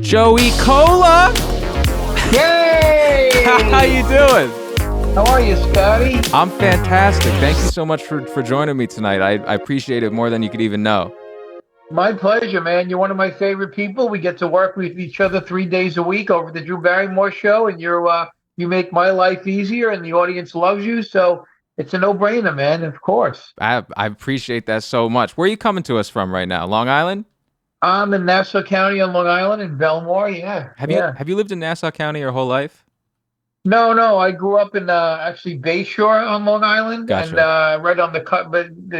Joey Kola. Yay! How you doing? How are you, Scotty? I'm fantastic. Thank you so much for joining me tonight. I appreciate it more than you could even know. My pleasure, man. You're one of my favorite people. We get to work with each other 3 days a week over the Drew Barrymore show, and you make my life easier, and the audience loves you. So it's a no-brainer, man. Of course. I appreciate that so much. Where are you coming to us from right now? Long Island? I'm in Nassau County on Long Island in Belmore. Yeah, Have you yeah. have you lived in Nassau County your whole life? No, no. I grew up in actually Bayshore on Long Island, and Gotcha. right on the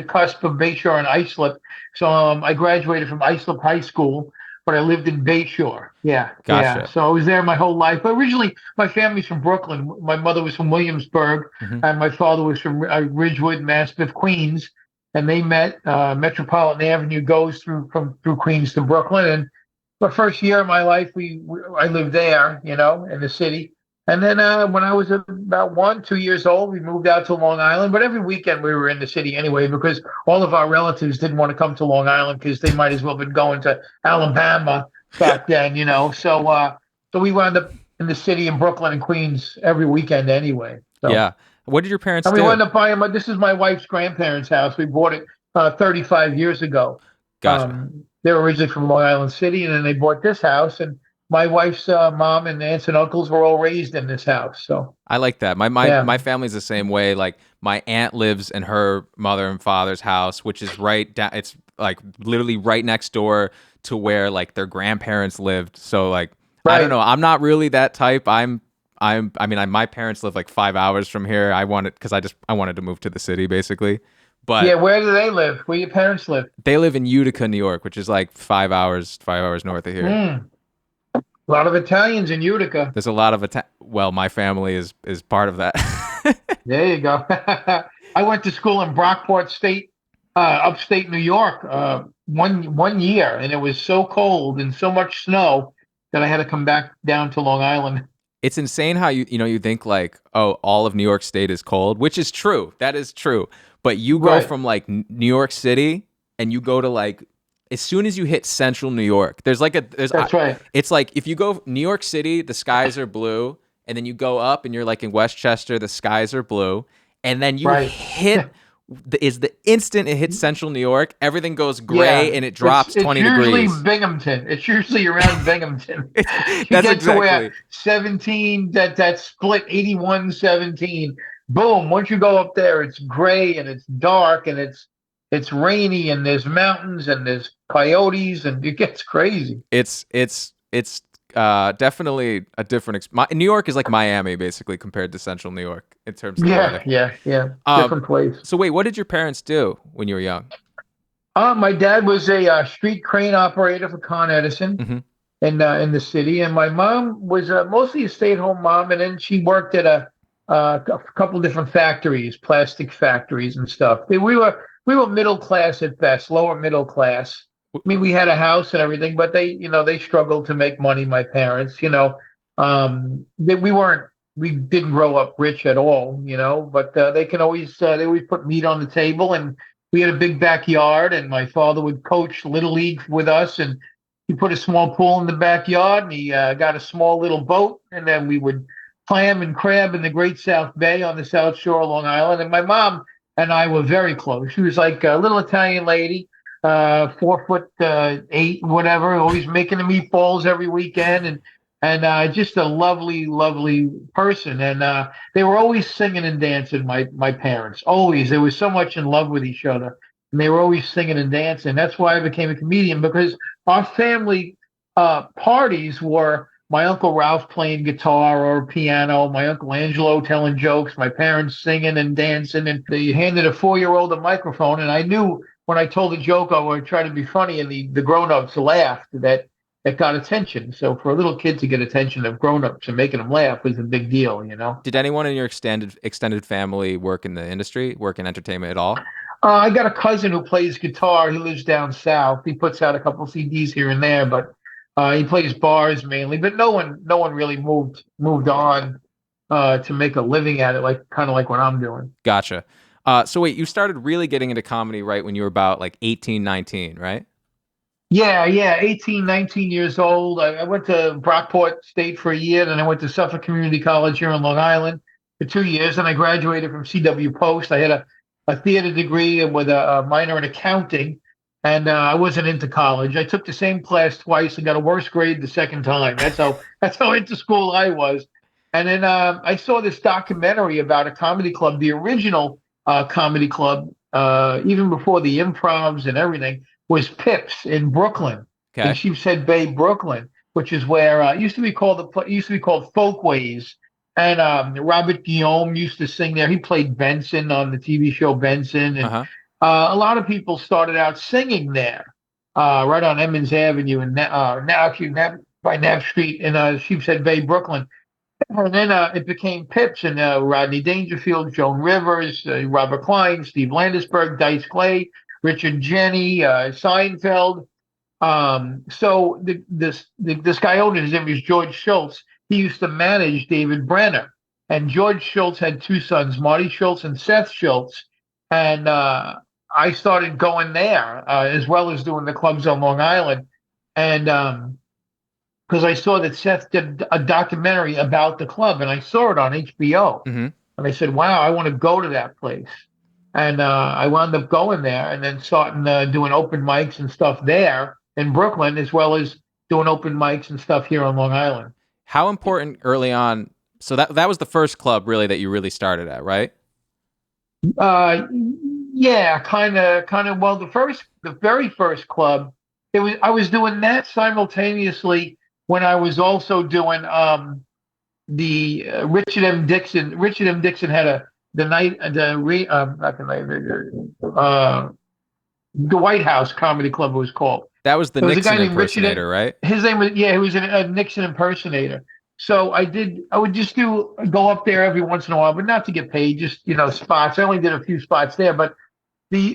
cusp of Bayshore and Islip. So I graduated from Islip High School, but I lived in Bayshore. Yeah, yeah. Gotcha. So I was there my whole life. But originally, my family's from Brooklyn. My mother was from Williamsburg, Hmm. and my father was from Ridgewood, Maspeth, Queens. And they met. Metropolitan Avenue goes through Queens to Brooklyn, and the first year of my life, I lived there, in the city. And then when I was about 1, 2 years old, we moved out to Long Island. But every weekend we were in the city anyway, because all of our relatives didn't want to come to Long Island because they might as well have been going to Alabama back then. So we wound up in the city in Brooklyn and Queens every weekend anyway. So Yeah. What did your parents and we do? wound up buying. This is my wife's grandparents' house. We bought it 35 years ago. Gotcha. They were originally from Long Island City, and then they bought this house. And my wife's mom and aunts and uncles were all raised in this house. So I like that. My yeah, family's the same way. Like my aunt lives in her mother and father's house, which is right down. It's like literally right next door to where like their grandparents lived. So like I don't right. know. I'm not really that type. I mean, my parents live like 5 hours from here. I wanted because I wanted to move to the city basically, Yeah, but where do they live? Where your parents live? they live in Utica, New York, which is like 5 hours north of here. Mm, a lot of Italians in Utica. There's a lot of well, my family is part of that. There you go. I went to school in Brockport State, upstate New York, one year, and it was so cold and so much snow that I had to come back down to Long Island. It's insane how you think like, oh, all of New York State is cold, which is true. That is true. But you go Right. from like New York City and you go to like as soon as you hit central New York, That's right. it's like if you go New York City, the skies are blue, and then you go up and you're like in Westchester, the skies are blue, and then you Right. hit the instant it hits central New York, everything goes gray Yeah. and it It's drops it's 20 usually degrees. Binghamton. It's usually around Binghamton. You That's get to where exactly 17, that split 81-17. Boom. Once you go up there, it's gray and it's dark and it's rainy and there's mountains and there's coyotes and it gets crazy. it's definitely a different New York is like Miami basically compared to central New York in terms of the Yeah, weather. yeah, yeah. Um Different place. so wait, what did your parents do when you were young? My dad was a street crane operator for Con Edison Hmm. in the city, and my mom was mostly a stay-at-home mom, and then she worked at a couple different factories, plastic factories and stuff. We were middle class at best, lower middle class. I mean, we had a house and everything, but they struggled to make money. My parents, we didn't grow up rich at all, but they always put meat on the table, and we had a big backyard, and my father would coach little league with us, and he put a small pool in the backyard, and he got a small little boat, and then we would clam and crab in the Great South Bay on the South Shore of Long Island. And my mom and I were very close. She was like a little Italian lady, 4 foot 8, whatever, always making the meatballs every weekend, and just a lovely, lovely person. And they were always singing and dancing. My parents always. They were so much in love with each other, and they were always singing and dancing. That's why I became a comedian, because our family parties were my Uncle Ralph playing guitar or piano, my Uncle Angelo telling jokes, my parents singing and dancing, and they handed a 4-year-old a microphone, and I knew when I told a joke I would try to be funny, and the grown-ups laughed, that got attention. So for a little kid to get attention of grown-ups and making them laugh was a big deal. Did anyone in your extended family work in the industry, work in entertainment at all? I got a cousin who plays guitar. He lives down south. He puts out a couple CDs here and there, but he plays bars mainly. But no one really moved on to make a living at it, like kind of like what I'm doing. Gotcha. So wait, you started really getting into comedy right when you were about like 18, 19, right? Yeah, 18, 19 years old. I went to Brockport State for a year, then I went to Suffolk Community College here in Long Island for 2 years, and I graduated from CW Post. I had a theater degree with a minor in accounting, and I wasn't into college. I took the same class twice and got a worse grade the second time. That's how into school I was. And then I saw this documentary about a comedy club, the original comedy club, even before the improvs and everything was Pips in Brooklyn, in Okay. Sheepshead Bay, Brooklyn, which is where it used to be called it used to be called Folkways. And Robert Guillaume used to sing there. He played Benson on the TV show Benson, and Uh-huh. a lot of people started out singing there, right on Emmons Avenue and actually by Nav Street in Sheepshead Bay, Brooklyn. And then it became Pips and Rodney Dangerfield, Joan Rivers, Robert Klein, Steve Landisberg, Dice Clay, Richard Jenny, Seinfeld. So this guy owner, his name was George Schultz. He used to manage David Brenner, and George Schultz had two sons, Marty Schultz and Seth Schultz. And I started going there as well as doing the clubs on Long Island, and because I saw that Seth did a documentary about the club, and I saw it on HBO, Mm-hmm. and I said, "Wow, I want to go to that place." And I wound up going there and then starting doing open mics and stuff there in Brooklyn, as well as doing open mics and stuff here on Long Island. How important early on? So that was the first club really that you really started at, right? Uh, yeah, kind of. Well, the very first club, I was doing that simultaneously when I was also doing the Richard M. Dixon. Richard M. Dixon had a the night the re not the night the White House Comedy Club it was called. That was the There was a guy Nixon named Richard. impersonator, right? His name was yeah, he was a Nixon impersonator. So I would just go up there every once in a while, but not to get paid, just spots. I only did a few spots there, but the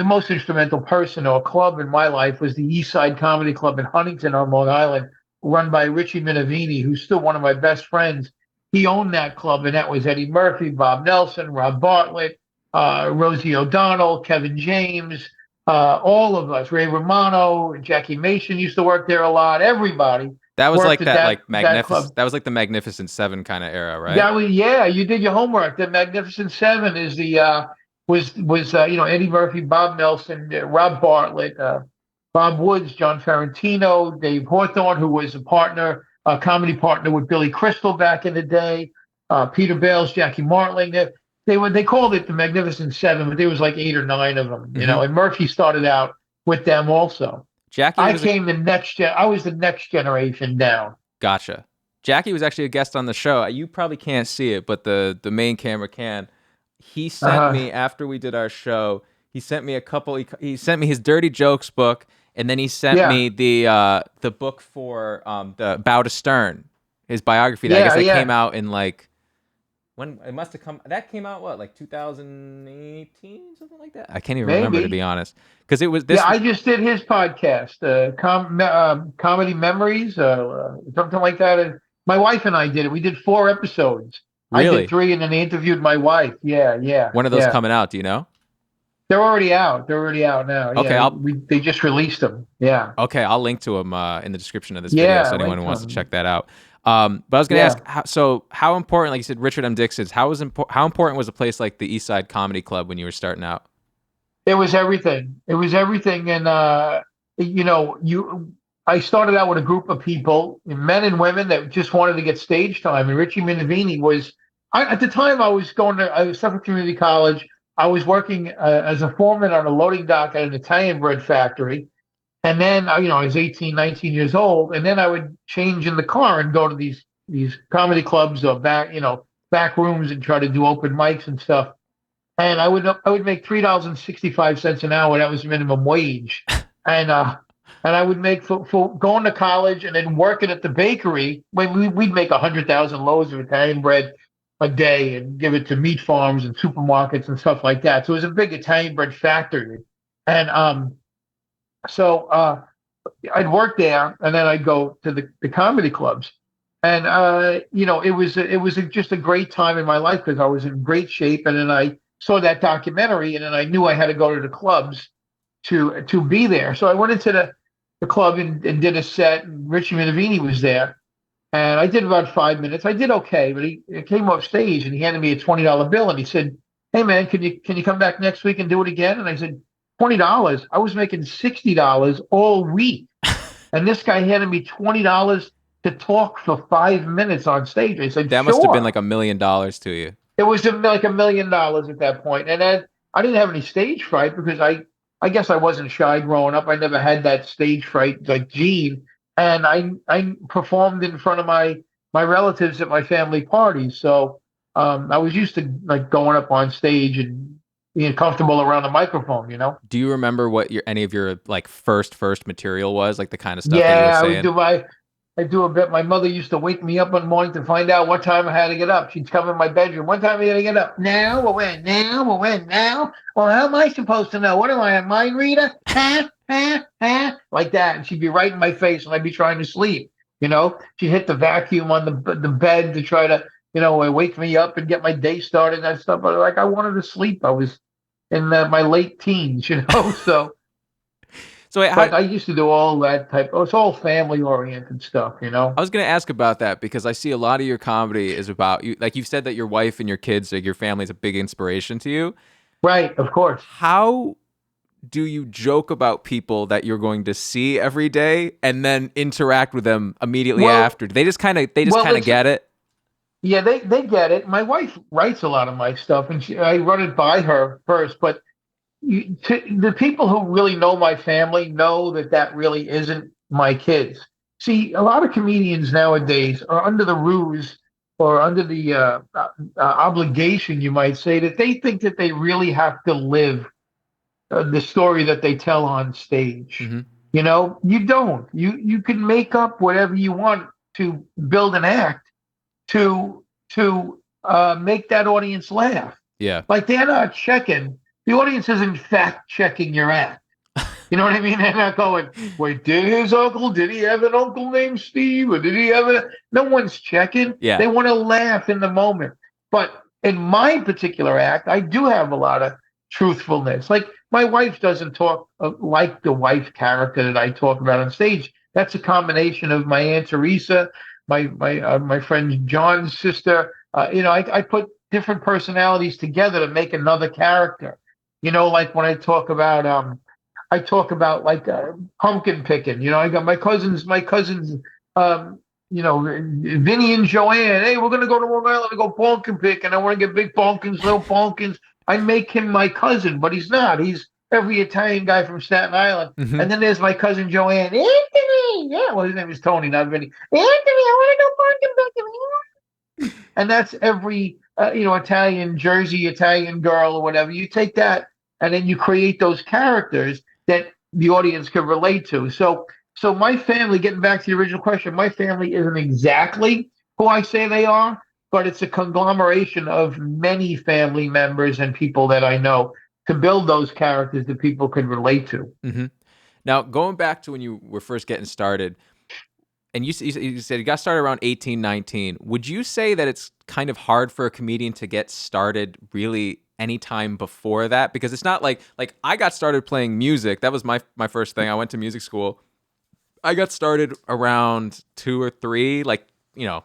most instrumental person or club in my life was the East Side Comedy Club in Huntington on Long Island, run by Richie Minervini, who's still one of my best friends. He owned that club, and that was Eddie Murphy, Bob Nelson, Rob Bartlett, Rosie O'Donnell, Kevin James, all of us, Ray Romano, Jackie Mason used to work there a lot. Everybody That was worked like at that that club. that was like the Magnificent Seven kind of era, right? That was yeah, you did your homework. The Magnificent Seven is the was Eddie Murphy, Bob Nelson, Rob Bartlett, Bob Woods, John Ferrantino, Dave Hawthorne, who was a comedy partner with Billy Crystal back in the day, Peter Bales, Jackie Martling. They called it the Magnificent Seven, but there was like eight or nine of them, Mm-hmm. and Murphy started out with them also. Jackie was a I was the next generation down. Gotcha. Jackie was actually a guest on the show. You probably can't see it, but the main camera can. He sent Uh, me after we did our show. He sent me a couple. He sent me his Dirty Jokes book, and then he sent yeah, me the book for the Bow to Stern, his biography. That I guess yeah, that came yeah, out in like when it must have come. That came out what, like 2018, something like that. I can't even remember, to be maybe. honest, because it was Yeah, this I just did his podcast, Comedy Memories, something like that. And my wife and I did it. We did 4 episodes. I did really three, and then they interviewed my wife. Yeah, yeah, one of those yeah. coming out. Do you know? They're already out. They're already out now. Okay, Yeah, they just released them. Yeah, I'll link to him in the description of this video, so yeah, anyone like who wants to check them. that out. But I was going to Yeah. ask, how important, like you said, Richard M. Dixon's, how important was a place like the East Side Comedy Club when you were starting out? It was everything. It was everything, and you know, you. I started out with a group of people, men and women, that just wanted to get stage time. And Richie Minervini was, at the time, I was Suffolk Community College. I was working as a foreman on a loading dock at an Italian bread factory, and then I was 18, 19 years old, and then I would change in the car and go to these comedy clubs or back rooms and try to do open mics and stuff, and I would make $3.65 an hour. That was minimum wage, and and I would make for going to college and then working at the bakery. When we'd make 100,000 loaves of Italian bread a day and give it to meat farms and supermarkets and stuff like that. So it was a big Italian bread factory, and so I'd work there, and then I'd go to the comedy clubs. And it was just a great time in my life because I was in great shape, and then I saw that documentary, and then I knew I had to go to the clubs. to be there. So I went into the club and did a set, and Richie Minervini was there. And I did about 5 minutes. I did okay, but he came off stage and he handed me a $20 bill and he said, "Hey man, can you come back next week and do it again?" And I said, $20? I was making $60 all week. And this guy handed me $20 to talk for 5 minutes on stage. I said, That must have been like sure. $1 million to you. It was like $1 million at that point. And then I didn't have any stage fright because I guess I wasn't shy growing up. I never had that stage fright like Gene. And I performed in front of my relatives at my family parties. So I was used to like going up on stage and being comfortable around the microphone. Do you remember what your any of your like first material was, like the kind of stuff that you were Yeah, saying? I do a bit. My mother used to wake me up in the morning to find out what time I had to get up. She'd come in my bedroom. What time are you going to get up? Now or when? Now or when? Now? Well, how am I supposed to know? What am I, a mind reader? Ha, ha, ha. Like that. And she'd be right in my face and I'd be trying to sleep. She'd hit the vacuum on the bed to try to, wake me up and get my day started and that stuff. But like I wanted to sleep. I was in my late teens. So. So wait, how But I used to do all that type. Oh, it's all family oriented stuff. I was gonna ask about that because I see a lot of your comedy is about you. Like you've said that your wife and your kids, like your family, is a big inspiration to you. Right, of course. How do you joke about people that you're going to see every day and then interact with them immediately Well, after? They just kind of it's get it. yeah, they get it. My wife writes a lot of my stuff, and I run it by her first. But the people who really know my family know that that really isn't my kids. See, a lot of comedians nowadays are under the ruse or under the obligation, you might say, that they think that they really have to live the story that they tell on stage. Hmm. You don't. You can make up whatever you want to build an act to make that audience laugh. Yeah. Like they're not checking. The audience isn't fact checking your act. You know what I mean? They're not going, wait, did he have an uncle named Steve? Or did he have a. No one's checking. Yeah. They want to laugh in the moment. But in my particular act, I do have a lot of truthfulness. Like my wife doesn't talk like the wife character that I talk about on stage. That's a combination of my Aunt Teresa, my friend John's sister. I put different personalities together to make another character. Like when I talk about like pumpkin picking. I got my cousins, um, Vinny and Joanne. Hey, we're gonna go to Long Island to go pumpkin pick, and I want to get big pumpkins, little pumpkins. I make him my cousin, but he's not. He's every Italian guy from Staten Island. Hmm. And then there's my cousin Joanne. Anthony, yeah, well, his name is Tony, not Vinny. Anthony, I want to go pumpkin picking. And that's every Italian Jersey Italian girl or whatever. You take that and then you create those characters that the audience can relate to. So my family, getting back to the original question, my family isn't exactly who I say they are, but it's a conglomeration of many family members and people that I know to build those characters that people can relate to. Hmm. Now, going back to when you were first getting started, and you said you got started around 18, 19. Would you say that it's kind of hard for a comedian to get started really anytime before that? Because it's not like I got started playing music. That was my first thing. I went to music school. I got started around 2 or 3, like, you know,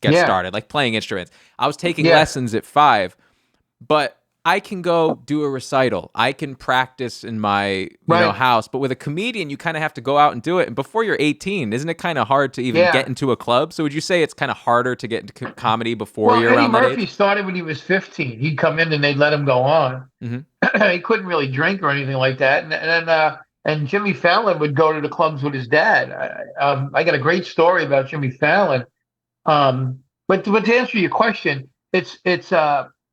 get Yeah, started, like playing instruments. I was taking yeah, lessons at 5, but I can go do a recital. I can practice in my, right. house. But with a comedian, you kind of have to go out and do it. And before you're 18, isn't it kind of hard to even get Yeah. into a club? So would you say it's kind of harder to get into comedy before Well, you're Eddie around that Murphy age? started when he was 15. He'd come in and they'd let him go on. Hmm. He couldn't really drink or anything like that. And Jimmy Fallon would go to the clubs with his dad. I got a great story about Jimmy Fallon. But to answer your question, it's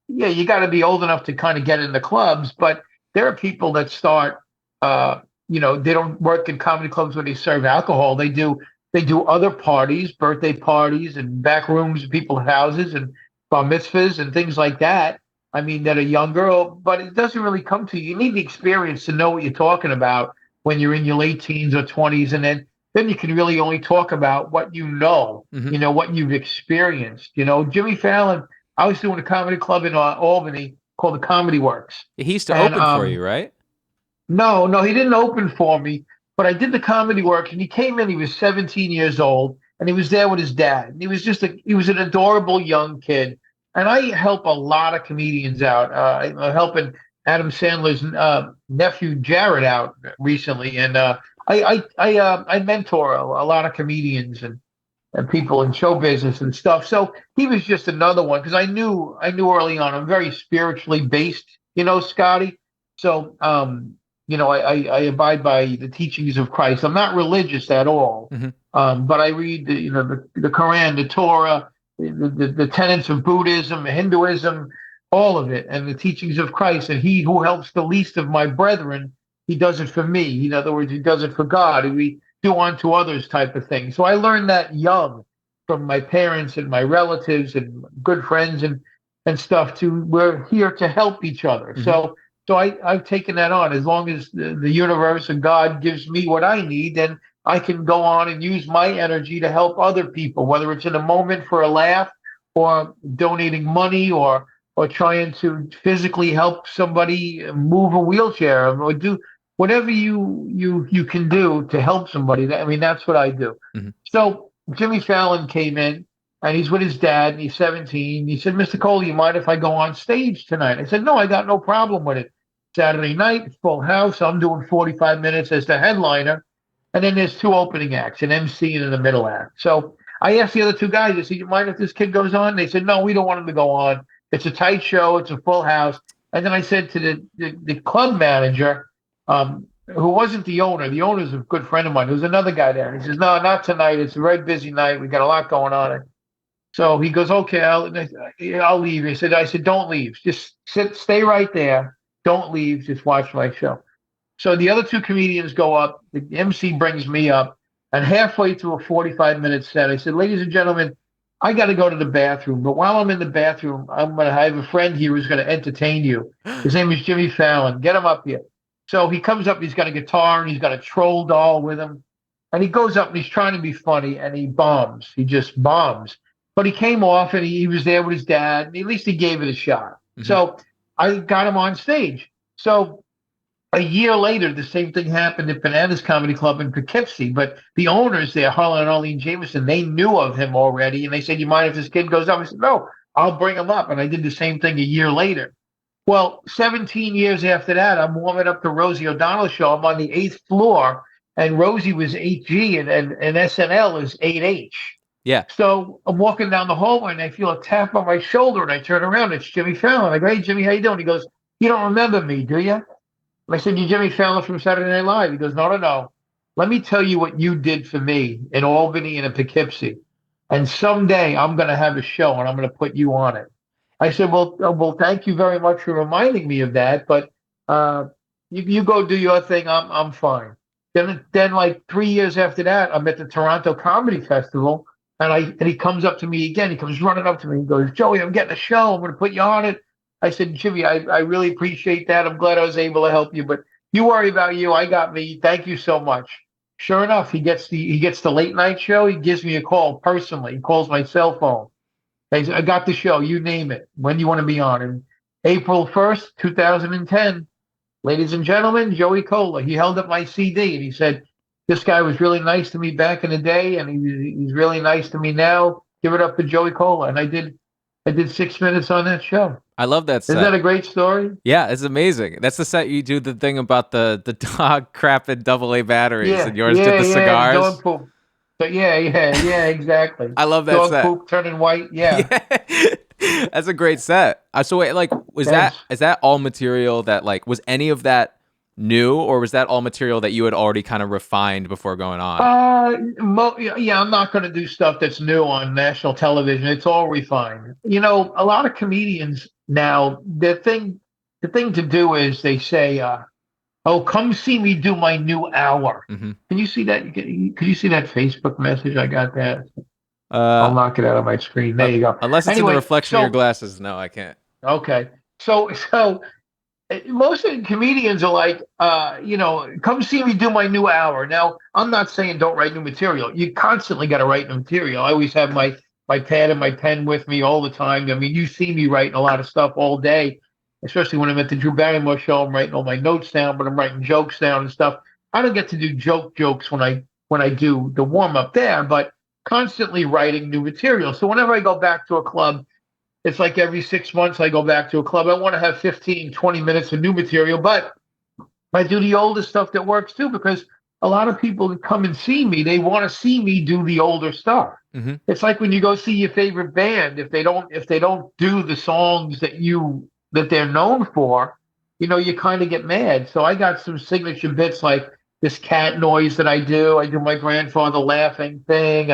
yeah, you got to be old enough to kind of get in the clubs. But there are people that start, they don't work in comedy clubs where they serve alcohol. They do other parties, birthday parties, and back rooms of people's houses and bar mitzvahs and things like that. I mean, that are younger, but it doesn't really come to you. You need the experience to know what you're talking about when you're in your late teens or 20s, and then you can really only talk about what you know, Hmm. what you've experienced. Jimmy Fallon, I was doing a comedy club in Albany called the Comedy Works. He used to And open for you, right? No, no, he didn't open for me, but I did the comedy work, and he came in. He was 17 years old, and he was there with his dad. And he was an adorable young kid. And I help a lot of comedians out. I'm helping Adam Sandler's nephew Jared out recently, and I mentor a lot of comedians and people in show business and stuff. So he was just another one because I knew early on I'm very spiritually based, Scotty. So I abide by the teachings of Christ. I'm not religious at all, Hmm. but I read the Quran, the Torah, the tenets of Buddhism, Hinduism, all of it, and the teachings of Christ. And he who helps the least of my brethren, he does it for me. In other words, he does it for God. We do unto others type of thing. So I learned that young from my parents and my relatives and good friends and stuff to we're here to help each other. Hmm. So I've taken that on. As long as the universe and God gives me what I need, then I can go on and use my energy to help other people, whether it's in a moment for a laugh or donating money or trying to physically help somebody move a wheelchair or do whatever you can do to help somebody. I mean, that's what I do. Hmm. So Jimmy Fallon came in and he's with his dad and he's 17. He said, Mr. Cole, you mind if I go on stage tonight? I said, no, I got no problem with it. Saturday night, full house. I'm doing 45 minutes as the headliner. And then there's two opening acts, an MC and in the middle act. So I asked the other two guys, I said, you mind if this kid goes on? They said, no, we don't want him to go on. It's a tight show. It's a full house. And then I said to the club manager, who wasn't the owner's a good friend of mine. There was another guy there. And he says, no, not tonight. It's a very busy night. We got a lot going on. So he goes, okay, I'll leave. I said, don't leave. Just stay right there. Don't leave. Just watch my show. So the other two comedians go up. The MC brings me up. And halfway through a 45-minute set, I said, ladies and gentlemen, I got to go to the bathroom. But while I'm in the bathroom, I have a friend here who's going to entertain you. His name is Jimmy Fallon. Get him up here. So he comes up. He's got a guitar and he's got a troll doll with him. And he goes up and he's trying to be funny and he bombs. He just bombs. But he came off and he was there with his dad. And at least he gave it a shot. Hmm. So I got him on stage. So a year later, the same thing happened at Bananas Comedy Club in Poughkeepsie. But the owners there, Harlan and Arlene Jameson, they knew of him already. And they said, you mind if this kid goes up? I said, no, I'll bring him up. And I did the same thing a year later. Well, 17 years after that, I'm warming up the Rosie O'Donnell show. I'm on the eighth floor, and Rosie was 8G and SNL is 8H. Yeah. So I'm walking down the hallway and I feel a tap on my shoulder and I turn around. It's Jimmy Fallon. I go, hey, Jimmy, how you doing? He goes, you don't remember me, do you? I said, you Jimmy Fallon from Saturday Night Live. He goes, no, no, no. Let me tell you what you did for me in Albany and in Poughkeepsie. And someday I'm going to have a show and I'm going to put you on it. I said, well, thank you very much for reminding me of that. But uh, you go do your thing. I'm fine. Then like 3 years after that, I'm at the Toronto Comedy Festival, and he comes up to me again. He comes running up to me and goes, Joey, I'm getting a show. I'm going to put you on it. I said, Jimmy, I really appreciate that. I'm glad I was able to help you, but you worry about you. I got me. Thank you so much. Sure enough, he gets the late night show. He gives me a call personally. He calls my cell phone. I got the show. You name it. When do you want to be on? And April 1st, 2010, ladies and gentlemen, Joey Kola. He held up my CD and he said, this guy was really nice to me back in the day, and he's really nice to me now. Give it up for Joey Kola. And I did 6 minutes on that show. I love that Isn't that set. a great story? Yeah, it's amazing. That's the set you do the thing about the dog crapping double A batteries, and Yeah, yours did yeah, the yeah. The dog cigars. poop. So yeah, exactly. I love that Dog set. poop turning white. Yeah. Yeah, that's a great set. So wait, like, was that Thanks. is that all material that like was any of that new, or was that all material that you had already kind of refined before going on? Yeah, I'm not going to do stuff that's new on national television. It's all refined. A lot of comedians now, the thing to do is they say, "Oh, come see me do my new hour." Hmm. Can you see that? Could you see that Facebook message? I got that. I'll Uh, knock it out of my screen. There you go. unless it's in the Anyway, reflection of your so glasses, no, I can't. okay, so most of the comedians are like, come see me do my new hour. Now, I'm not saying don't write new material. You constantly got to write new material. I always have my pad and my pen with me all the time. I mean, you see me writing a lot of stuff all day. especially when I'm at the Drew Barrymore show. I'm writing all my notes down, but I'm writing jokes down and stuff. I don't get to do jokes when I do the warm up there, but constantly writing new material. So whenever I go back to a club, it's like every 6 months I go back to a club. I want to have 15, 20 minutes of new material, but I do the older stuff that works too, because a lot of people that come and see me, they want to see me do the older stuff. Hmm. It's like when you go see your favorite band, if they don't do the songs that they're known for, you kind of get mad. So I got some signature bits like this cat noise that I do. I do my grandfather laughing thing.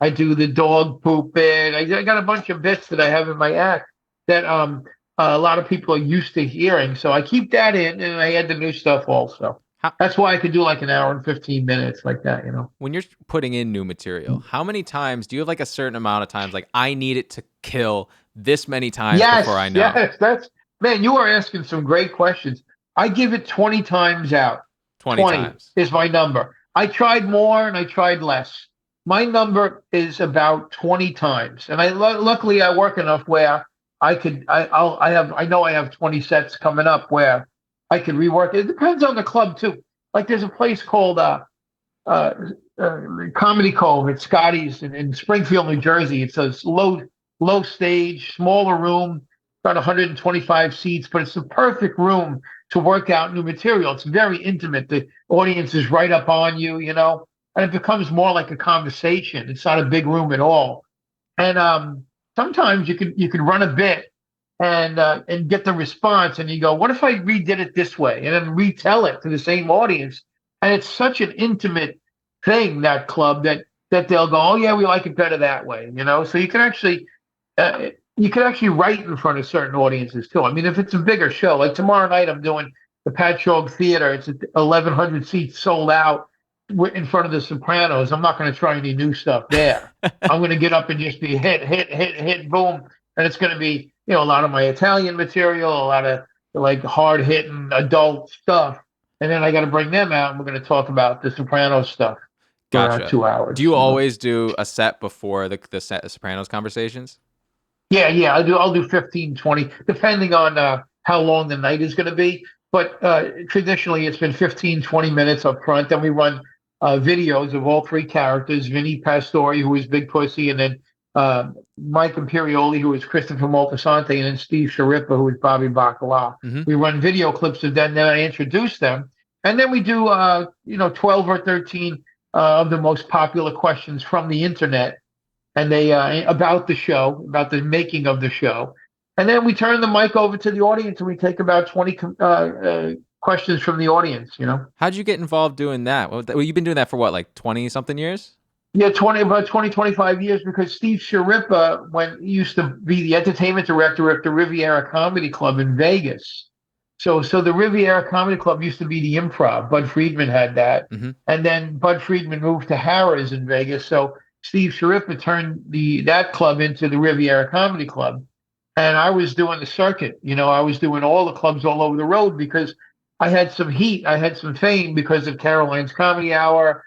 I do the dog pooping. I got a bunch of bits that I have in my act that a lot of people are used to hearing. So I keep that in, and I add the new stuff also. How, That's why I could do like an hour and 15 minutes like that. when you're putting in new material, how many times do you have like a certain amount of times? Like, I need it to kill this many times before I Yes, know. yes, man, you are asking some great questions. I give it 20 times out. 20 20 times. is my number. I tried more and I tried less. My number is about 20 times. And luckily I work enough where I know I have 20 sets coming up where I could rework it. It depends on the club too. Like there's a place called uh, Comedy Cove at Scotty's in Springfield, New Jersey. It's a low stage, smaller room, about 125 seats, but it's the perfect room to work out new material. It's very intimate. The audience is right up on you, and it becomes more like a conversation. It's not a big room at all. And sometimes you could run a bit and get the response, and you go, "What if I redid it this way?" And then retell it to the same audience. And it's such an intimate thing, that club, that they'll go, "Oh yeah, we like it better that way." So you can actually write in front of certain audiences too. I mean, if it's a bigger show, like tomorrow night, I'm doing the Patchogue Theater. It's 1,100 seats sold out in front of the Sopranos. I'm not going to try any new stuff there. I'm going to get up and just be hit, hit, hit, hit, boom, and it's going to be a lot of my Italian material, a lot of like hard hitting adult stuff, and then I got to bring them out, and we're going to talk about the Sopranos stuff for Gotcha. 2 hours. Do you always do a set before the Sopranos conversations? Yeah, yeah, I'll do 15, 20, depending on how long the night is going to be. But traditionally, it's been 15, 20 minutes up front. Then we run videos of all three characters: Vinny Pastore, who is Big Pussy, and then Mike Imperioli, who is Christopher Moltisanti, and then Steve Sharippa, who is Bobby Bacala. Hmm. We run video clips of them, then I introduce them, and then we do 12 or 13 of the most popular questions from the internet, and they about the show, about the making of the show, and then we turn the mic over to the audience and we take about 20 questions from the audience. How'd you get involved doing that? Well, you've been doing that for what, like 20 something years? Yeah, about 20, 25 years, because Steve Sharippa, when he used to be the entertainment director at the Riviera Comedy Club in Vegas. So the Riviera Comedy Club used to be the Improv. Bud Friedman had that. Hmm. And then Bud Friedman moved to Harrah's in Vegas. So Steve Sharippa turned that club into the Riviera Comedy Club. And I was doing the circuit. I was doing all the clubs all over the road because I had some heat. I had some fame because of Caroline's Comedy Hour,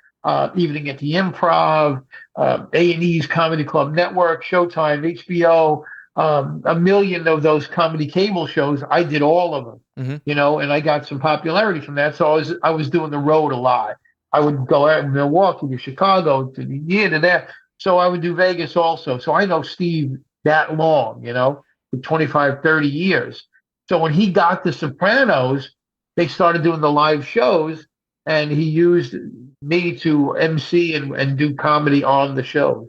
Evening at the Improv, A&E's Comedy Club Network, Showtime, HBO, a million of those comedy cable shows. I did all of them, Hmm. and I got some popularity from that. So I was doing the road a lot. I would go out in Milwaukee to Chicago to here to there. So I would do Vegas also. So I know Steve that long, for 25, 30 years. So when he got The Sopranos, they started doing the live shows, and he used me to MC and do comedy on the show.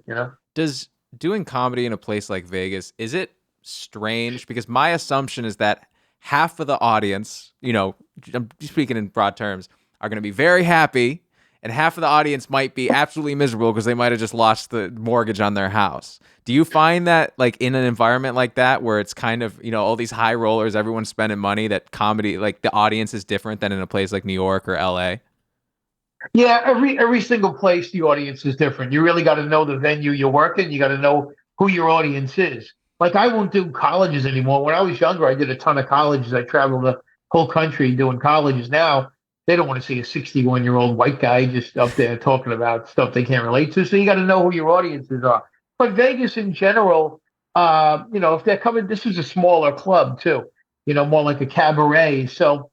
Does doing comedy in a place like Vegas, is it strange? Because my assumption is that half of the audience, I'm speaking in broad terms, are going to be very happy, and half of the audience might be absolutely miserable because they might have just lost the mortgage on their house. Do you find that, like, in an environment like that, where it's kind of, all these high rollers, everyone's spending money, that comedy, like, the audience is different than in a place like New York or LA? Yeah, every single place the audience is different. You really got to know the venue you're working. You got to know who your audience is. Like I won't do colleges anymore. When I was younger, I did a ton of colleges. I traveled the whole country doing colleges. Now they don't want to see a 61-year-old white guy just up there talking about stuff they can't relate to. So you got to know who your audiences are. But Vegas in general, if they're coming, this is a smaller club too. more like a cabaret. So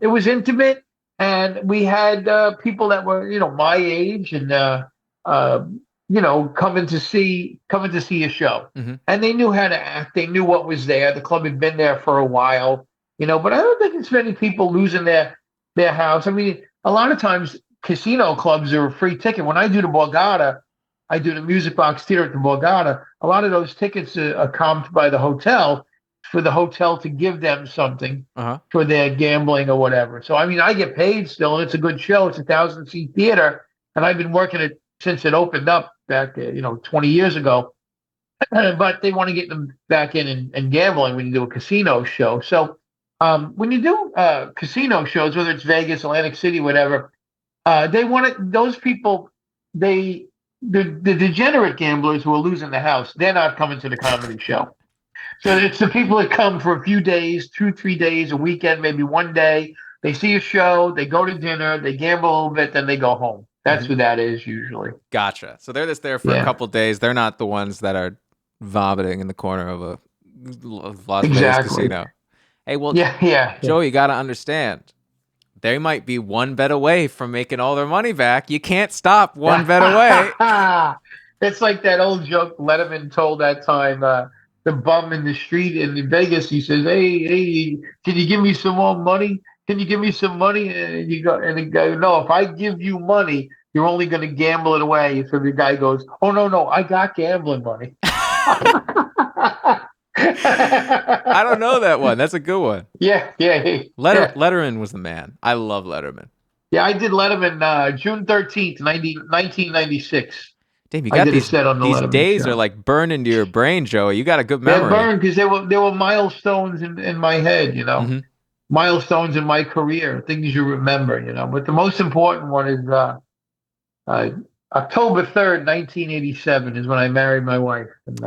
it was intimate, and we had people that were my age and uh, coming to see a show, Hmm. and they knew how to act. They knew what was there. The club had been there for a while, but I don't think it's many people losing their house. I mean, a lot of times casino clubs are a free ticket. When I do the Borgata, I do the Music Box Theater at the Borgata. A lot of those tickets are comped by the hotel for the hotel to give them something Uh-huh. for their gambling or whatever. So I mean, I get paid still, and it's a good show. It's a 1,000-seat theater, and I've been working it since it opened up back, 20 years ago. But they want to get them back in and gambling when you do a casino show. So when you do casino shows, whether it's Vegas, Atlantic City, whatever, they want it. Those people, they the degenerate gamblers who are losing the house, they're not coming to the comedy show. So it's the people that come for a few days, 2, 3 days, a weekend, maybe one day. They see a show, they go to dinner, they gamble a little bit, then they go home. That's Hmm. who that is usually. Gotcha. So they're just there for a Yeah, couple days. They're not the ones that are vomiting in the corner of a Las Vegas exactly. casino. Hey, well, Yeah, yeah, yeah. Joe, you got to understand. They might be one bet away from making all their money back. You can't stop one bet away. It's like that old joke Letterman told that time. The bum in the street in Vegas, he says, "Hey, can you give me some more money? Can you give me some money?" And the guy, "No, if I give you money, you're only going to gamble it away." So the guy goes, "Oh no, no, I got gambling money." I don't know that one. That's a good one. Yeah, yeah, yeah. Letterman was the man. I love Letterman. Yeah, I did Letterman June 13th, 1996. Damn, you I got did a these set on the these Letterman days are show. like burned into your brain, Joey. You got a good They're memory. burned because they were milestones in my head, Hmm. milestones in my career, things you remember, But the most important one is uh, October 3rd, 1987 is when I married my wife, and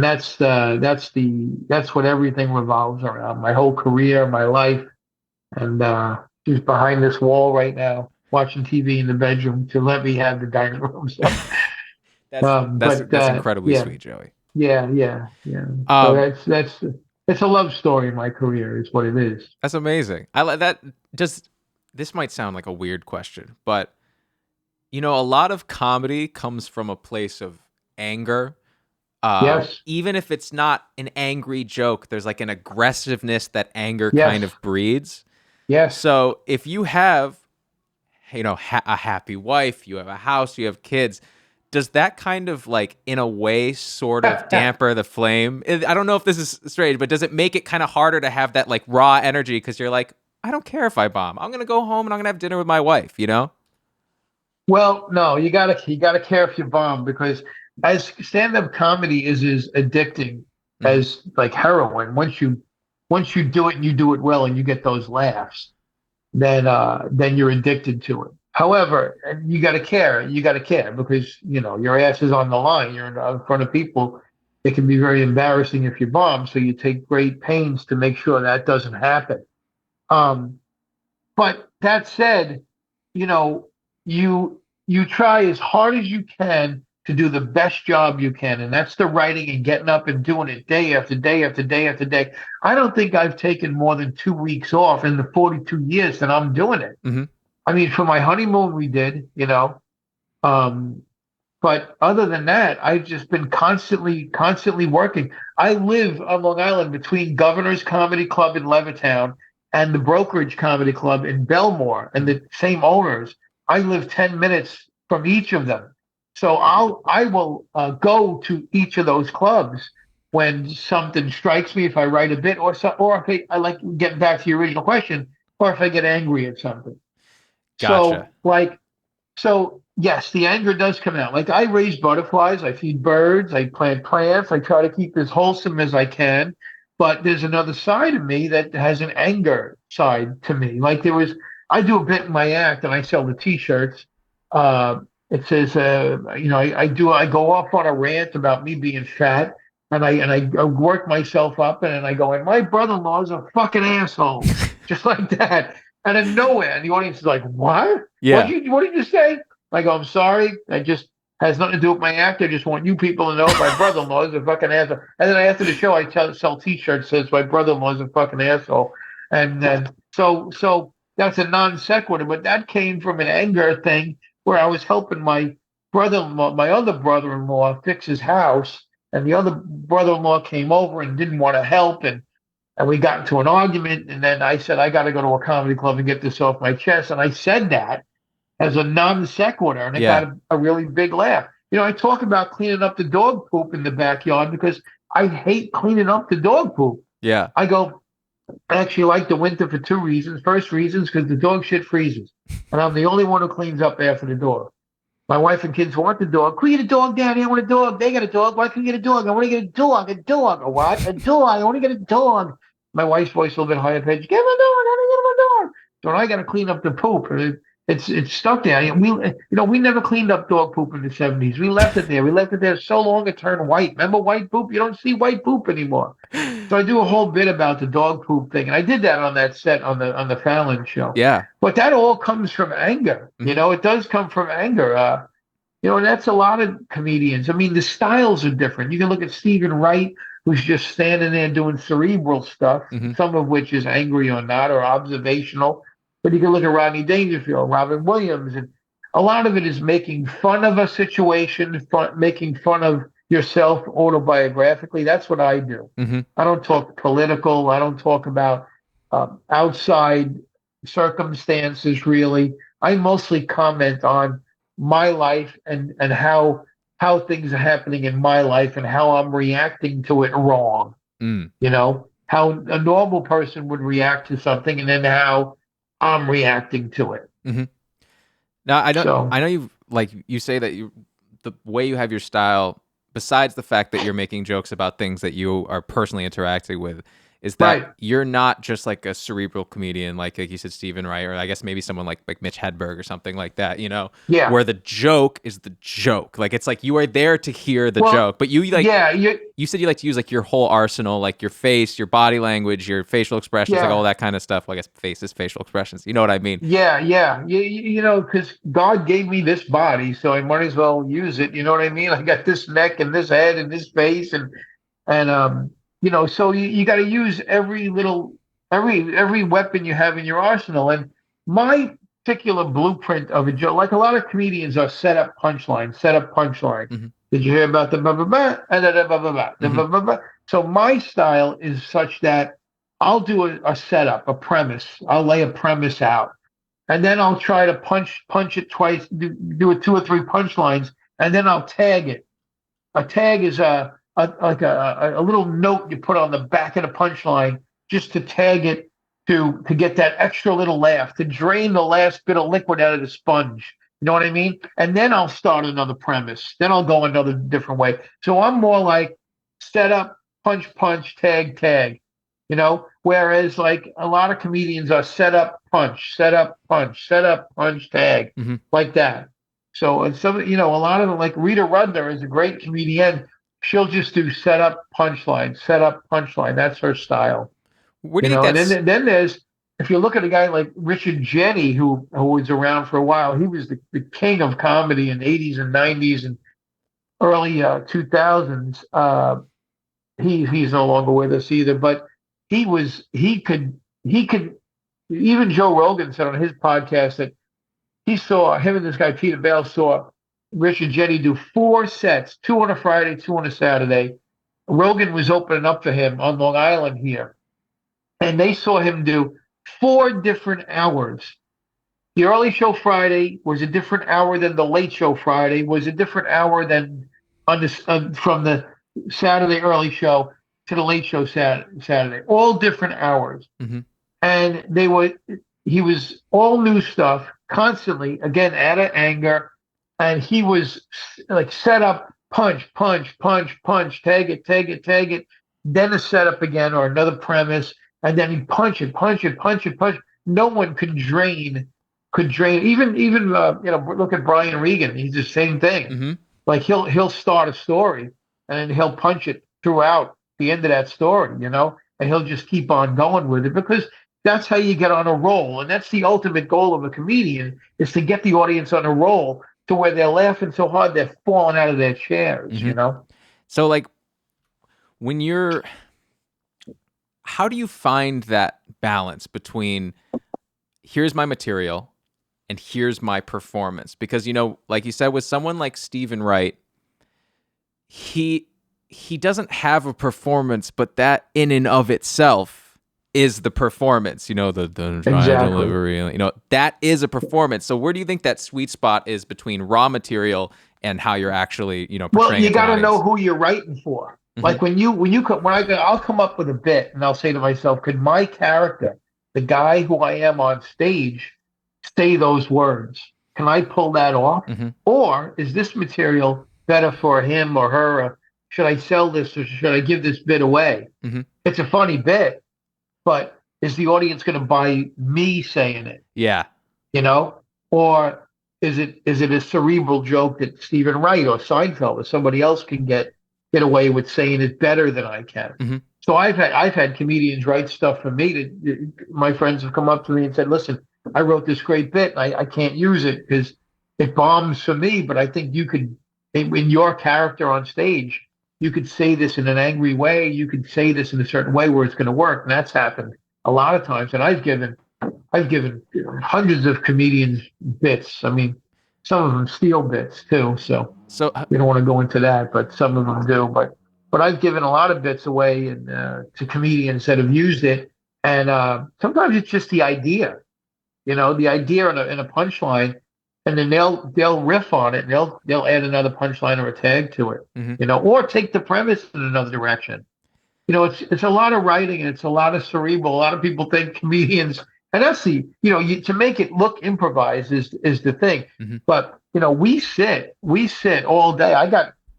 that's what everything revolves around. My whole career, my life, and she's behind this wall right now, watching TV in the bedroom to let me have the dining room. So, That's but that's incredibly yeah. sweet, Joey. Yeah, yeah, yeah. So Um, that's it's a love story in my career, is what it is. that's amazing. I like that. Just this might sound like a weird question, but a lot of comedy comes from a place of anger. Yes, Even if it's not an angry joke, there's like an aggressiveness that anger kind yes, of breeds. yes. So if you have, a happy wife, you have a house, you have kids, does that kind of like, in a way, sort of damper the flame? I don't know if this is strange, but does it make it kind of harder to have that like raw energy because you're like, I don't care if I bomb. I'm gonna go home and I'm gonna have dinner with my wife. You know? Well, no, you gotta care if you bomb, because as stand-up comedy is as addicting Hmm. as like heroin. Once you do it and you do it well and you get those laughs, then you're addicted to it. However, and you got to care. You got to care because your ass is on the line. You're in front of people. It can be very embarrassing if you bomb. So you take great pains to make sure that doesn't happen. Um, but that said, you know, you try as hard as you can to do the best job you can, and that's the writing and getting up and doing it day after day after day after day. I don't think I've taken more than 2 weeks off in the 42 years that I'm doing it. Hmm. I mean, for my honeymoon, we did, um, but other than that, I've just been constantly, constantly working. I live on Long Island between Governor's Comedy Club in Levittown and the Brokerage Comedy Club in Belmore, and Hmm. the same owners. I live 10 minutes from each of them. So I will go to each of those clubs when something strikes me, if I write a bit or if I like getting back to your original question, or if I get angry at something. Gotcha. So yes, the anger does come out. Like I raise butterflies, I feed birds, I plant plants, I try to keep as wholesome as I can. But there's another side of me that has an anger side to me. I do a bit in my act, and I sell the T-shirts. Uh, it says, I go off on a rant about me being fat, and I work myself up, and I go, and my brother-in-law is a fucking asshole, just like that. And then nowhere, and the audience is like, "What? Yeah. What did you say?" I go, "I'm sorry. Has nothing to do with my act. I just want you people to know my brother-in-law is a fucking asshole. And then after the show, sell T-shirts says my brother-in-law is a fucking asshole. And then so that's a non sequitur, but that came from an anger thing where I was helping my brother-in-law, my other brother-in-law, fix his house, and the other brother-in-law came over and didn't want to help, and we got into an argument, and then I said I got to go to a comedy club and get this off my chest, and I said that as a non sequitur, and it got Yeah. a really big laugh. I talk about cleaning up the dog poop in the backyard because I hate cleaning up the dog poop. Yeah. I go, I actually like the winter for two reasons. First reason is because the dog shit freezes, and I'm the only one who cleans up after the dog. My wife and kids want the dog. Can we get a dog, Daddy? I want a dog. They got a dog. Why can't we get a dog? I want to get a dog. A dog. A what? A dog. I want to get a dog. My wife's voice a little bit higher pitched. Get him a dog. I want to get him a dog. So I got to clean up the poop. It's stuck there. We never cleaned up dog poop in the '70s. We left it there. We left it there so long it turned white. Remember white poop? You don't see white poop anymore. So I do a whole bit about the dog poop thing, and I did that on that set on the Fallon show. Yeah. But that all comes from anger. Mhm. It does come from anger. And that's a lot of comedians. I mean, the styles are different. You can look at Stephen Wright, who's just standing there doing cerebral stuff, Mhm. some of which is angry or not or observational. But you can look at Rodney Dangerfield, Robin Williams, and a lot of it is making fun of a situation, making fun of yourself autobiographically. That's what I do. Mhm. I don't talk political. I don't talk about outside circumstances, really. I mostly comment on my life and how things are happening in my life and how I'm reacting to it wrong. Mm. How a normal person would react to something and then how I'm reacting to it. Mhm. Now I So, know you say that the way you have your style, besides the fact that you're making jokes about things that you are personally interacting with, is that right. you're not just like a cerebral comedian, like you said, Stephen Wright, or I guess maybe someone like Mitch Hedberg or something like that, Yeah. where the joke is the joke. Like it's like you are there to hear the Well, joke, but yeah, you said you like to use like your whole arsenal, like your face, your body language, your facial expressions, like all yeah. that kind of stuff. Well, I guess faces, facial expressions. You know what I mean? Yeah, yeah. Because God gave me this body, so I might as well use it. You know what I mean? I got this neck and this head and this face and so you got to use every weapon you have in your arsenal. And my particular blueprint of a joke, like a lot of comedians, are set up punchline, set up punchline. Hmm. Did you hear about the blah blah blah and the blah blah blah, the Hmm. blah blah blah? So my style is such that I'll do a setup, a premise. I'll lay a premise out and then I'll try to punch it twice, do it two or three punchlines, and then I'll tag it. A tag is a little note you put on the back of the punchline just to tag it to get that extra little laugh, to drain the last bit of liquid out of the sponge. You know what I mean? And then I'll start another premise. Then I'll go another different way. So I'm more like set up, punch, punch, tag, tag. Whereas like a lot of comedians are set up, punch, set up, punch, set up, punch, tag, Hmm. like that. So and a lot of them, like Rita Rudner is a great comedian. She'll just do set up, punchline, set up, punchline. That's her style. Where do you think And that's? then there's if you look at a guy like Richard Jeni, who was around for a while, he was the king of comedy in the '80s and '90s and early 2000s. He's no longer with us either, but he could even Joe Rogan said on his podcast that he saw him and this guy Peter Bale saw Richard Jeni do four sets, two on a Friday, two on a Saturday. Rogan was opening up for him on Long Island here, and they saw him do four different hours. The early show Friday was a different hour than the late show Friday, was a different hour than from the Saturday early show to the late show Saturday. All different hours. Hmm. And he was all new stuff constantly, again, out of anger. And he was like set up, punch, punch, punch, punch, tag it, tag it, tag it, then a setup again or another premise. And then he punch it, punch it, punch it, punch. No one could drain. Even look at Brian Regan. He's the same thing. Hmm. Like he'll start a story and then he'll punch it throughout the end of that story, and he'll just keep on going with it because that's how you get on a roll. And that's the ultimate goal of a comedian is to get the audience on a roll to where they're laughing so hard they're falling out of their chairs, Hmm. you know? So like when you're, how do you find that balance between here's my material and here's my performance? Because like you said, with someone like Stephen Wright, he he doesn't have a performance, but that in and of itself is the performance. The dry Exactly. delivery. That is a performance. So where do you think that sweet spot is between raw material and how you're actually Well, portraying you it to an got to know audience? who you're writing for. Hmm. Like I'll come up with a bit and I'll say to myself, could my character, the guy who I am on stage, say those words? Can I pull that off? Hmm. Or is this material better for him or her? Or should I sell this or should I give this bit away? Hmm. It's a funny bit, but is the audience going to buy me saying it? Yeah. You know, or is it a cerebral joke that Stephen Wright or Seinfeld or somebody else can get away with saying it better than I can? Hmm. So I've had comedians write stuff for me that my friends have come up to me and said, "Listen, I wrote this great bit, and I can't use it because it bombs for me, but I think you could, in your character on stage, you could say this in an angry way. You could say this in a certain way where it's going to work." And that's happened a lot of times. And I've given hundreds of comedians bits. I mean, some of them steal bits too. So So we don't want to go into that, but some of them do. But I've given a lot of bits away and to comedians that have used it, and sometimes it's just the idea, the idea in a punchline, and then they'll riff on it and they'll add another punchline or a tag to it, mhm. or take the premise in another direction. It's a lot of writing and it's a lot of cerebral. A lot of people think comedians, and that's to make it look improvised is the thing. Mhm. But we sit all day.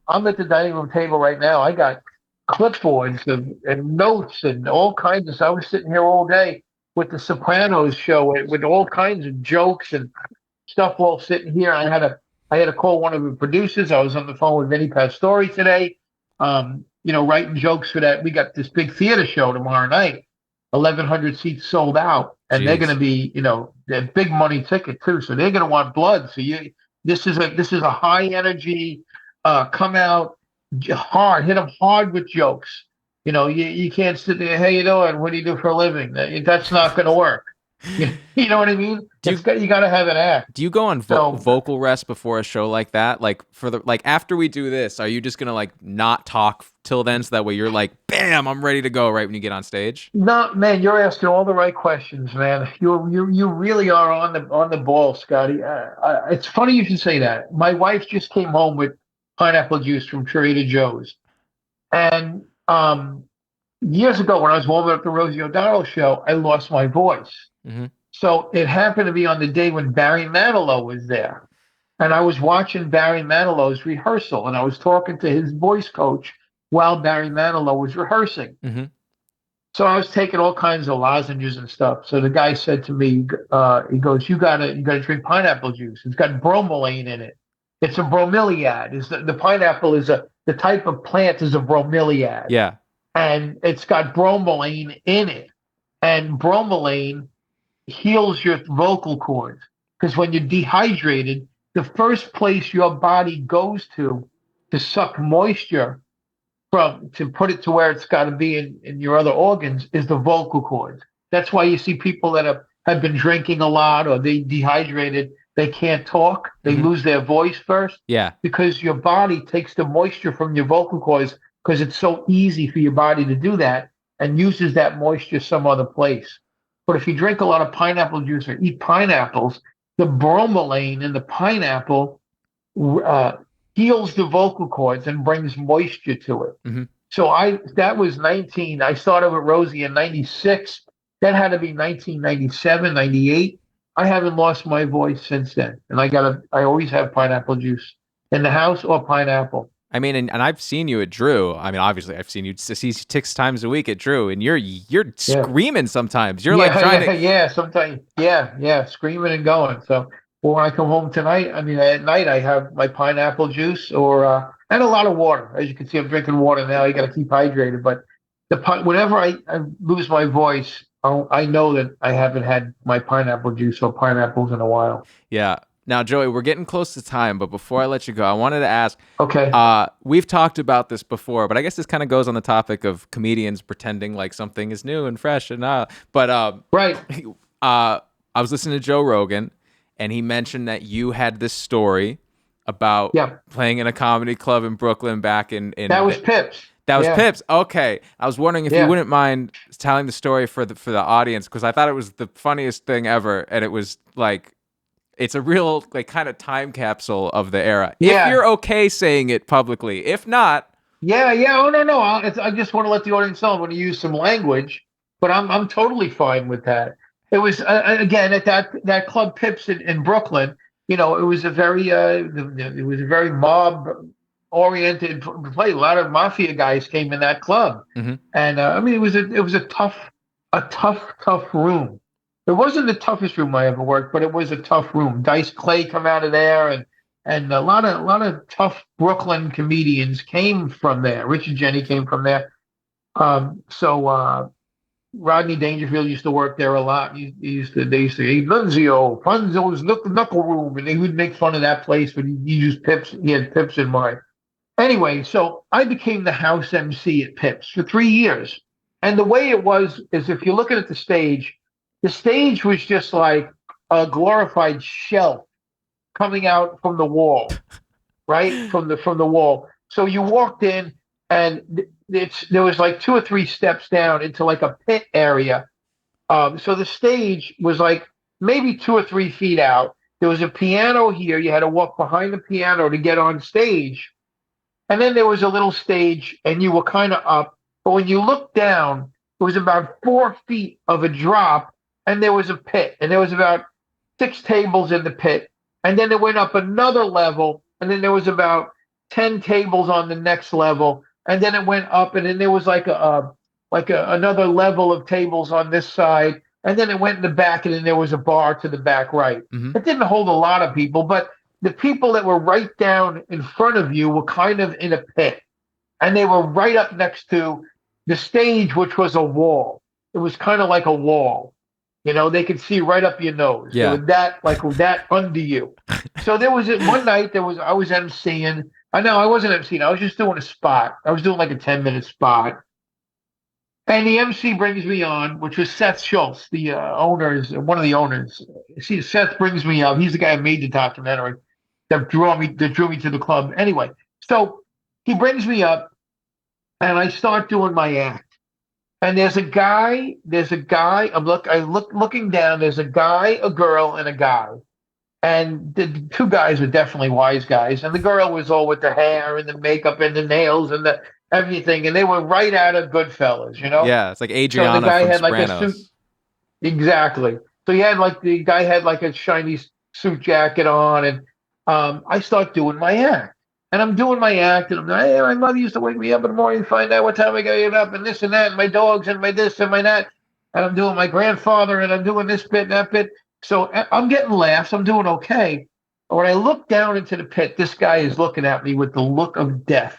I'm at the dining room table right now. I got clipboards and notes and all kinds of stuff. I was sitting here all day with the Sopranos show with all kinds of jokes and stuff all sitting here. I had to call one of the producers. I was on the phone with Vinny Pastore today, writing jokes for that. We got this big theater show tomorrow night, 1,100 seats sold out, and they're going to Jeez. be, they're big money ticket too. So they're going to want blood. This is a high energy, come out hard, hit them hard with jokes. You can't sit there. Hey, you doing? What do you do for a living? That's not going to work. You know what I mean? Do you You got to have an act. do you go on So vocal rest before a show like that? Like for the like after we do this, are you just gonna like not talk till then so that way you're like, bam, I'm ready to go right when you get on stage? no, man, you're asking all the right questions, man. You really are on the ball, Scotty. It's funny you should say that. My wife just came home with pineapple juice from Trader Joe's, and years ago when I was warming up the Rosie O'Donnell show, I lost my voice. Hmm. So it happened to be on the day when Barry Manilow was there. And I was watching Barry Manilow's rehearsal, and I was talking to his voice coach while Barry Manilow was rehearsing. Hmm. So I was taking all kinds of lozenges and stuff. So the guy said to me, he goes, "You gotta drink pineapple juice. It's got bromelain in it. It's a bromeliad. Is the pineapple is the type of plant is a bromeliad, Yeah. and it's got bromelain in it. And bromelain heals your vocal cords because when you're dehydrated, the first place your body goes to suck moisture from to put it to where it's got to be in your other organs is the vocal cords. That's why you see people that have been drinking a lot or they dehydrated, they can't talk, they Hmm. lose their voice first Yeah. because your body takes the moisture from your vocal cords because it's so easy for your body to do that and uses that moisture some other place. But if you drink a lot of pineapple juice or eat pineapples, the bromelain in the pineapple uh, heals the vocal cords and brings moisture to it. Hmm. So that was 19. I started with Rosie in 96. That had to be 1997, 98. I haven't lost my voice since then. And I always have pineapple juice in the house or pineapple. I mean, and I've seen you at Drew. I mean, obviously, I've seen you see 6 times a week at Drew, and you're Yeah. screaming sometimes. You're like Yeah, trying yeah, to. yeah. Sometimes, yeah, yeah, screaming and going. So, well, when I come home tonight, I mean, at night I have my pineapple juice and a lot of water. As you can see, I'm drinking water now. You got to keep hydrated. But whenever I lose my voice, I know that I haven't had my pineapple juice or pineapples in a while. Yeah. Now, Joey, we're getting close to time, but before I let you go, I wanted to ask. Okay. We've talked about this before, but I guess this kind of goes on the topic of comedians pretending like something is new and fresh, and but Right. I was listening to Joe Rogan, and he mentioned that you had this story about Yeah. playing in a comedy club in Brooklyn back That was Pips. that was Yeah. Pips. Okay, I was wondering if you Yeah. wouldn't mind telling the story for the audience because I thought it was the funniest thing ever, and it was like it's a real like kind of time capsule of the era. If Yeah. you're okay saying it publicly, if not, Yeah. Yeah. Oh no, no. I just want to let the audience know I'm going to use some language, but I'm totally fine with that. It was again at that club Pips in Brooklyn. You know, it was a very it was a very mob oriented play. A lot of mafia guys came in that club, mm-hmm. and I mean it was a tough room. It wasn't the toughest room I ever worked, but it was a tough room. Dice Clay come out of there, and a lot of tough Brooklyn comedians came from there. Richard Jenny came from there. So Rodney Dangerfield used to work there a lot. He used to they used to hey, Funzio's knuckle room, and they would make fun of that place, but he used Pips. He had Pips in mind. Anyway, so I became the house MC at Pips for 3 years. And the way it was is if you're looking at the stage was just like a glorified shelf coming out from the wall, right? From the wall. So you walked in and there was like two or three steps down into like a pit area. So the stage was like maybe 2 or 3 feet out. There was a piano here. You had to walk behind the piano to get on stage. And then there was a little stage, and you were kind of up. But when you looked down, it was about 4 feet of a drop, and there was a pit, and there was about 6 tables in the pit. And then it went up another level, and then there was about 10 tables on the next level, and then it went up, and then there was another level of tables on this side, and then it went in the back, and then there was a bar to the back right. Mm-hmm. It didn't hold a lot of people, but the people that were right down in front of you were kind of in a pit, and they were right up next to the stage, which was a wall. It was kind of like a wall. You know, they could see right up your nose. They Yeah. were that under you. So there was one night I was emceeing. I know I wasn't emceeing. I was just doing a spot. I was doing like a 10-minute spot. And the MC brings me on, which was Seth Schultz, the one of the owners. See, Seth brings me up. He's the guy who made the documentary that drew me to the club. Anyway, so he brings me up, and I start doing my act. And there's a guy. Looking down. There's a guy, a girl, and a guy. And the two guys were definitely wise guys, and the girl was all with the hair and the makeup and the nails and the everything, and they were right out of Goodfellas, you know. Yeah, it's like So the Adriana guy from had like a suit. Sopranos. Exactly. So the guy had like a shiny suit jacket on, and I start doing my act, and I'm doing my act, and I'm like, hey, my mother used to wake me up in the morning to find out what time I gotta get up, and this and that, and my dogs, and my this and my that, and I'm doing my grandfather, and I'm doing this bit and that bit. So I'm getting laughs. I'm doing okay. But when I look down into the pit, this guy is looking at me with the look of death,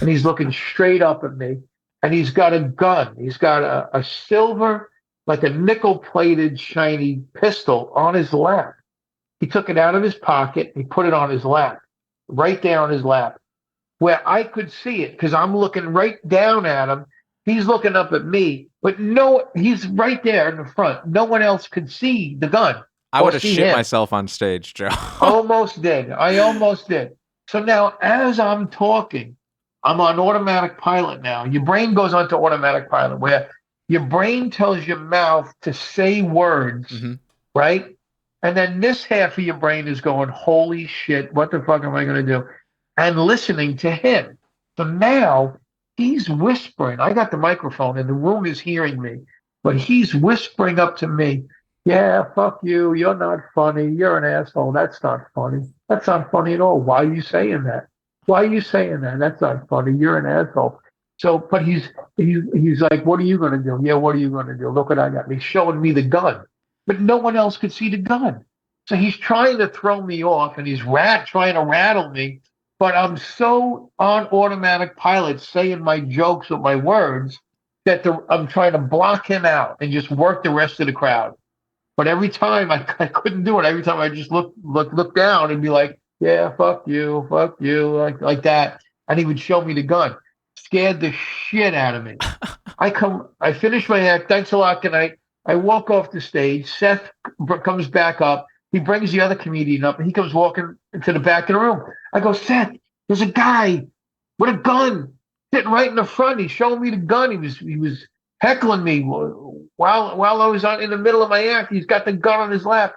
and he's looking straight up at me, and he's got a gun. He's got a silver like a nickel plated shiny pistol on his lap. He took it out of his pocket. He put it on his lap, right there on his lap, where I could see it because I'm looking right down at him. He's looking up at me, but no, he's right there in the front. No one else could see the gun I or would have see shit him. myself on stage, Joe. Almost did. I almost did. So now, as I'm talking, I'm on automatic pilot now. Your brain goes onto automatic pilot where your brain tells your mouth to say words, mm-hmm. right? And then this half of your brain is going, holy shit, what the fuck am I going to do? And listening to him. So now he's whispering. I got the microphone and the room is hearing me, but he's whispering up to me. Yeah, fuck you. You're not funny. You're an asshole. That's not funny. That's not funny at all. Why are you saying that? Why are you saying that? That's not funny. You're an asshole. So, but he's like, what are you going to do? Yeah, what are you going to do? Look what I got. He's showing me the gun, but no one else could see the gun. So he's trying to throw me off, and he's trying to rattle me. But I'm so on automatic pilot saying my jokes with my words that I'm trying to block him out and just work the rest of the crowd. But every time I couldn't do it. Every time I just look down and be like, yeah, fuck you, like that. And he would show me the gun. Scared the shit out of me. I finish my act. Thanks a lot. Good night. I walk off the stage. Seth comes back up. He brings the other comedian up, and he comes walking into the back of the room. I go, Seth, there's a guy with a gun sitting right in the front. He's showing me the gun. He was heckling me while I was in the middle of my act. He's got the gun on his lap.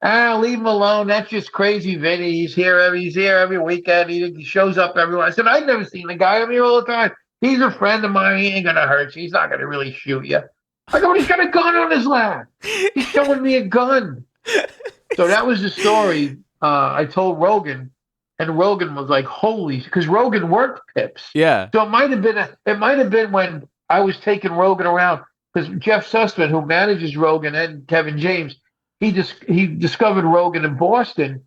Ah, leave him alone. That's just crazy, Vinny. He's here every weekend. He shows up everywhere. I said, I've never seen the guy. I'm here all the time. He's a friend of mine. He ain't gonna hurt you. He's not gonna really shoot you. I go, he's got a gun on his lap. He's showing me a gun. So that was the story I told Rogan, and Rogan was like, "Holy!" Because Rogan worked Pips. Yeah. So it might have been when I was taking Rogan around because Jeff Sussman, who manages Rogan and Kevin James, he discovered Rogan in Boston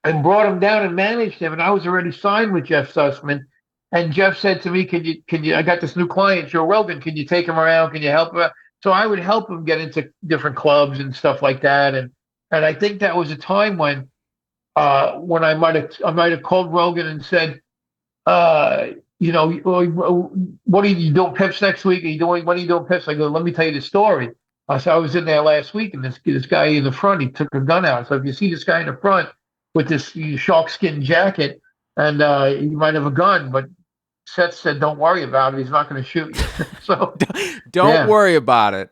and brought him down and managed him. And I was already signed with Jeff Sussman. And Jeff said to me, "Can you? I got this new client, Joe Rogan. Can you take him around? Can you help him?" So I would help him get into different clubs and stuff like that. And I think that was a time when I might have called Rogan and said, what are you doing Pips next week? Are you doing what are you doing Pips? I go, let me tell you the story. So I was in there last week, and this guy in the front, he took a gun out. So if you see this guy in the front with this shark skin jacket, and he might have a gun, but Seth said, "Don't worry about it. He's not going to shoot you." So Don't yeah, worry about it.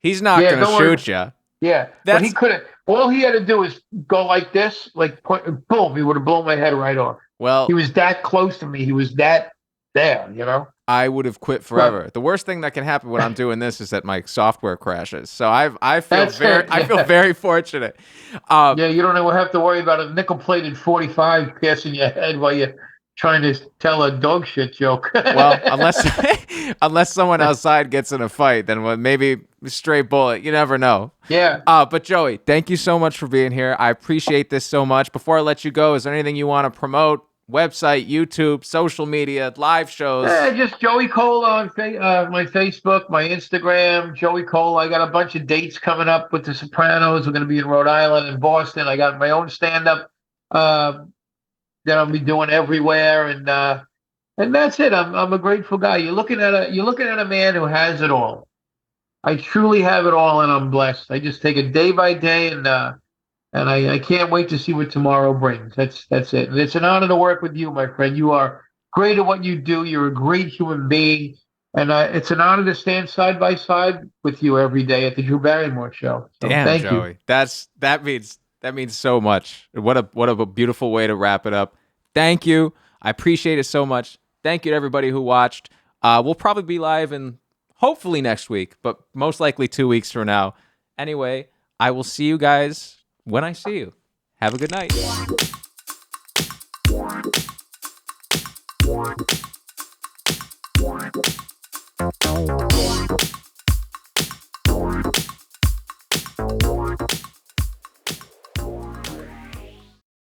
He's not yeah, going to don't worry. shoot you. Yeah, but he That's couldn't. All he had to do is go like this, like point, boom. He would have blown my head right off. He well, was that close to me. He was that there, you know. I would have quit But forever. The worst thing that can happen when I'm doing this is that my software crashes. So I feel that's it. I feel Yeah, very fortunate. Uh, yeah. You don't ever have to worry about a nickel-plated 45 piercing your head while you're trying to tell a dog shit joke. well, unless unless someone outside gets in a fight, then maybe straight bullet. You never know. Yeah. But Joey, thank you so much for being here. I appreciate this so much. Before I let you go, is there anything you want to promote? Website, YouTube, social media, live shows? Just Joey Kola on my Facebook, my Instagram, Joey Kola. I got a bunch of dates coming up with The Sopranos. We're going to be in Rhode Island and Boston. I got my own stand-up that I'll be doing everywhere, and that's it. I'm a grateful guy. You're looking at a man who has it all. I truly have it all, and I'm blessed. I just take it day by day, and I can't wait to see what tomorrow brings. That's it. And it's an honor to work with you, my friend. You are great at what you do. You're a great human being, and it's an honor to stand side by side with you every day at the Drew Barrymore show. So Damn, thank you. Joey. That means so much. What a beautiful way to wrap it up. Thank you. I appreciate it so much. Thank you to everybody who watched. We'll probably be live in hopefully next week, but most likely 2 weeks from now. Anyway, I will see you guys when I see you. Have a good night.